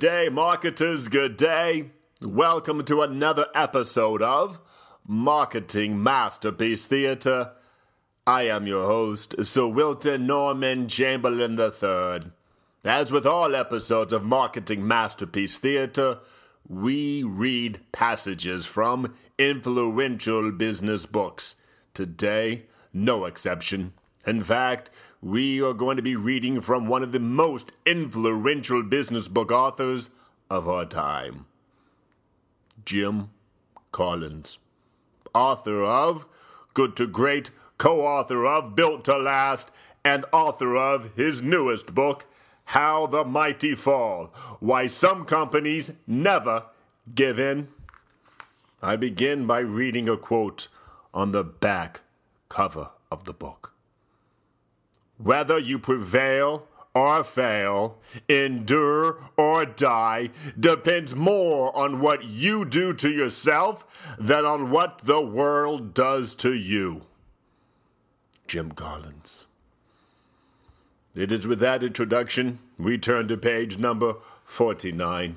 day, marketers, good day. Welcome to another episode of Marketing Masterpiece Theater. I am your host, Sir Wilton Norman Chamberlain III. As with all episodes of Marketing Masterpiece Theater, we read passages from influential business books. Today, no exception. In fact, we are going to be reading from one of the most influential business book authors of our time, Jim Collins, author of Good to Great, co-author of Built to Last, and author of his newest book, How the Mighty Fall, Why Some Companies Never Give In. I begin by reading a quote on the back cover of the book. Whether you prevail or fail, endure or die, depends more on what you do to yourself than on what the world does to you. Jim Collins. It is with that introduction we turn to page number 49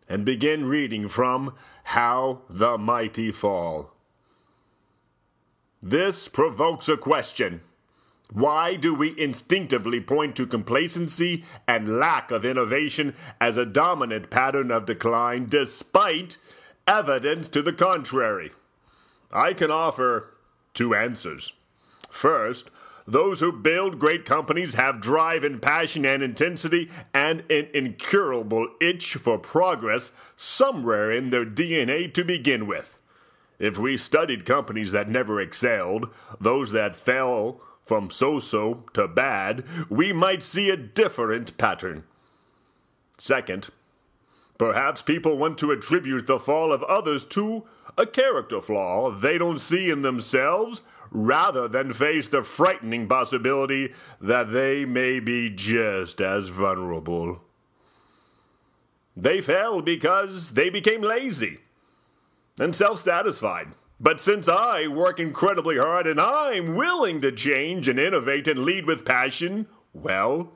and begin reading from How the Mighty Fall. This provokes a question. Why do we instinctively point to complacency and lack of innovation as a dominant pattern of decline despite evidence to the contrary? I can offer two answers. First, those who build great companies have drive and passion and intensity and an incurable itch for progress somewhere in their DNA to begin with. If we studied companies that never excelled, those that fell from so-so to bad, we might see a different pattern. Second, perhaps people want to attribute the fall of others to a character flaw they don't see in themselves, rather than face the frightening possibility that they may be just as vulnerable. They fell because they became lazy and self-satisfied. But since I work incredibly hard and I'm willing to change and innovate and lead with passion, well,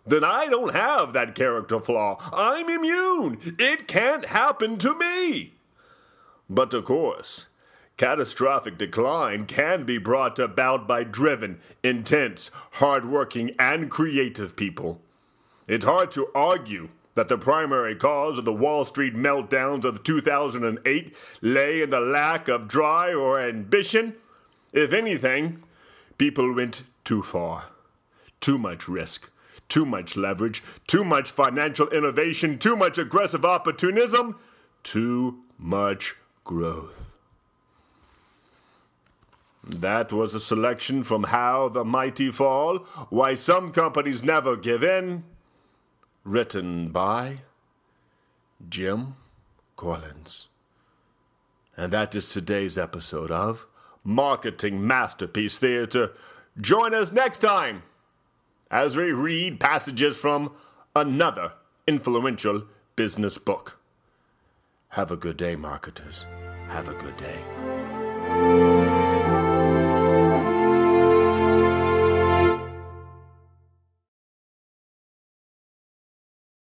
then I don't have that character flaw. I'm immune. It can't happen to me. But of course, catastrophic decline can be brought about by driven, intense, hardworking, and creative people. It's hard to argue that the primary cause of the Wall Street meltdowns of 2008 lay in the lack of drive or ambition. If anything, people went too far. Too much risk, too much leverage, too much financial innovation, too much aggressive opportunism, too much growth. That was a selection from How the Mighty Fall, Why Some Companies Never Give In, written by Jim Collins. And that is today's episode of Marketing Masterpiece Theater. Join us next time as we read passages from another influential business book. Have a good day, marketers. Have a good day.